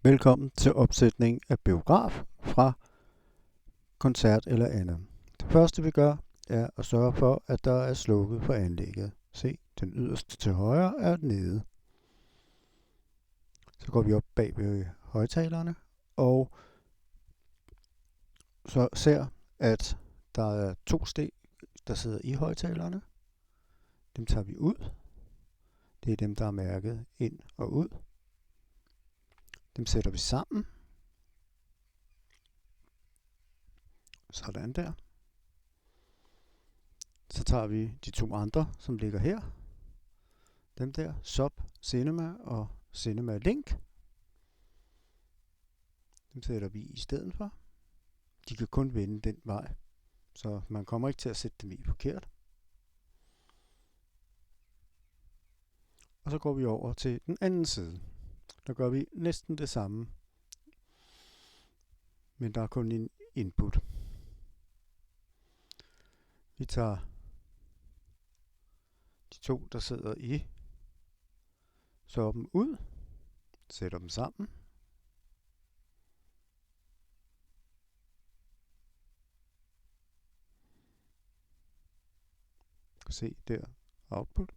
Velkommen til opsætning af biograf fra koncert eller andet. Det første vi gør er at sørge for, at der er slukket på anlægget. Se, den yderste til højre er nede. Så går vi op bag ved højtalerne og så ser, at der er 2 stik, der sidder i højtalerne. Dem tager vi ud. Det er dem, der er mærket ind og ud. Dem sætter vi sammen. Sådan der. Så tager vi de 2 andre, som ligger her. Dem der, Sub Cinema og Cinema Link. Dem sætter vi i stedet for. De kan kun vende den vej, så man kommer ikke til at sætte dem i forkert. Og så går vi over til den anden side. Der gør vi næsten det samme, men der er kun en input. Vi tager de 2, der sidder i soppen ud, sætter dem sammen. Se der, output.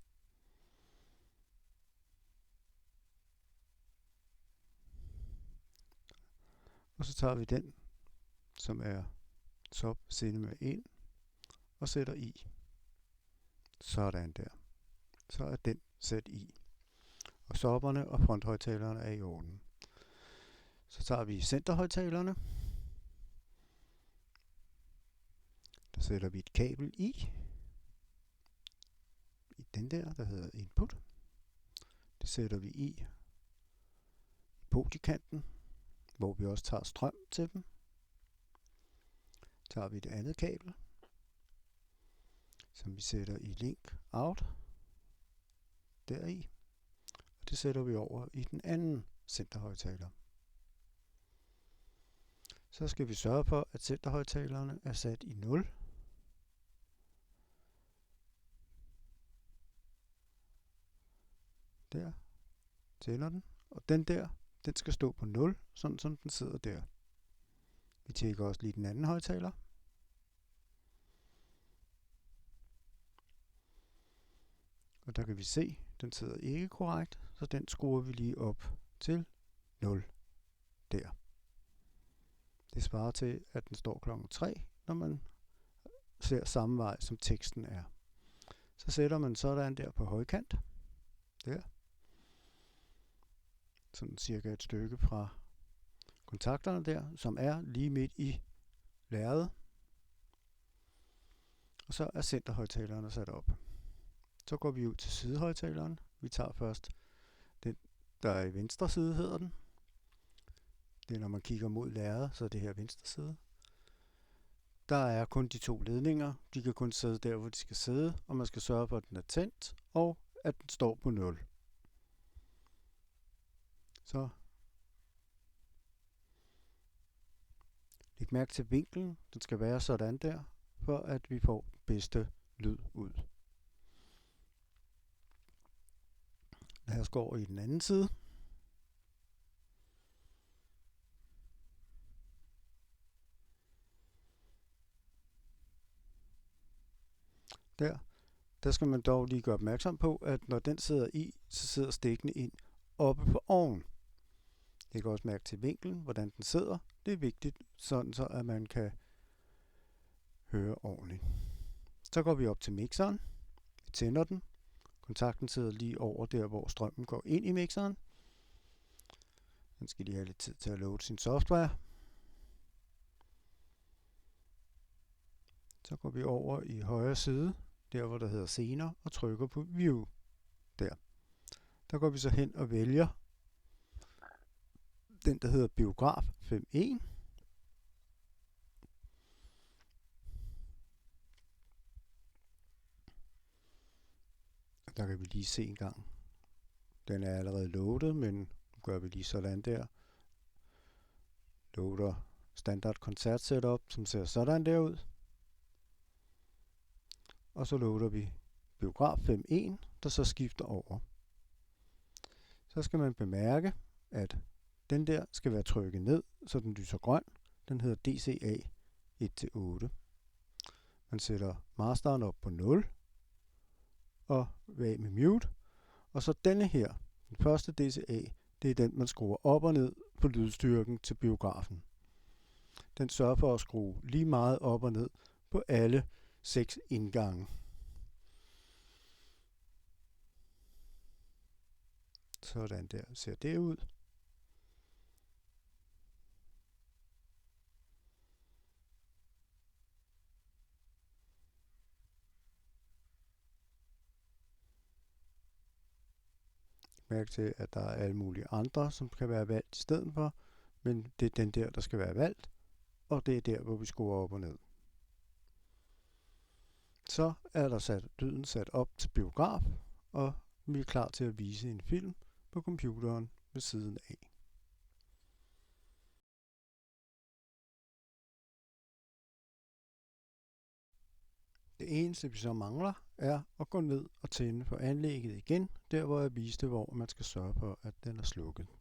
Og så tager vi den, som er Sub Cinema ind, og sætter i. Sådan der. Så er den sat i. Og sopperne og fronthøjtalerne er i orden. Så tager vi centerhøjtalerne. Der sætter vi et kabel i den der hedder input. Det sætter vi i podiekanten, hvor vi også tager strøm til dem. Tager vi et andet kabel, som vi sætter i link out, deri. Og det sætter vi over i den anden centerhøjtaler. Så skal vi sørge for, at centerhøjtalerne er sat i 0. Der tænder den, og den der, den skal stå på 0, sådan som den sidder der. Vi tjekker også lige den anden højtaler. Og der kan vi se, den sidder ikke korrekt, så den skruer vi lige op til 0 der. Det svarer til, at den står klokken 3, når man ser samme vej, som teksten er. Så sætter man sådan der på højkant. Der. Sådan cirka et stykke fra kontakterne der, som er lige midt i lærredet. Og så er centerhøjtalerne sat op. Så går vi ud til sidehøjtaleren. Vi tager først den, der er i venstre side, hedder den. Det er, når man kigger mod lærredet, så er det her venstre side. Der er kun de 2 ledninger. De kan kun sidde der, hvor de skal sidde, og man skal sørge for, at den er tændt, og at den står på 0. Så læg mærke til vinklen. Den skal være sådan der, for at vi får den bedste lyd ud. Lad os gå over i den anden side. Der skal man dog lige gøre opmærksom på, at når den sidder i, så sidder stikkene ind oppe på oven. Jeg kan også mærke til vinklen, hvordan den sidder. Det er vigtigt, sådan så at man kan høre ordentligt. Så går vi op til mixeren. Vi tænder den. Kontakten sidder lige over der, hvor strømmen går ind i mixeren. Den skal lige have lidt tid til at loade sin software. Så går vi over i højre side, der hvor der hedder scener, og trykker på view. Der går vi så hen og vælger den, der hedder biograf 5.1. Der kan vi lige se en gang. Den er allerede loadet, men nu gør vi lige sådan der. Loader standard koncert setup, som ser sådan der ud. Og så loader vi biograf 5.1, der så skifter over. Så skal man bemærke, at Den der skal være trykket ned, så den lyser grøn. Den hedder DCA 1-8. Man sætter masteren op på 0 og af med mute. Og så denne her, den første DCA, det er den, man skruer op og ned på lydstyrken til biografen. Den sørger for at skrue lige meget op og ned på alle 6 indgange. Sådan der ser det ud. Mærk til, at der er alle mulige andre, som kan være valgt i stedet for, men det er den der skal være valgt, og det er der, hvor vi skruer op og ned. Så er der lyden sat op til biograf, og vi er klar til at vise en film på computeren ved siden af. Det eneste, vi så mangler, er at gå ned og tænde på anlægget igen, der hvor jeg viste, hvor man skal sørge for, at den er slukket.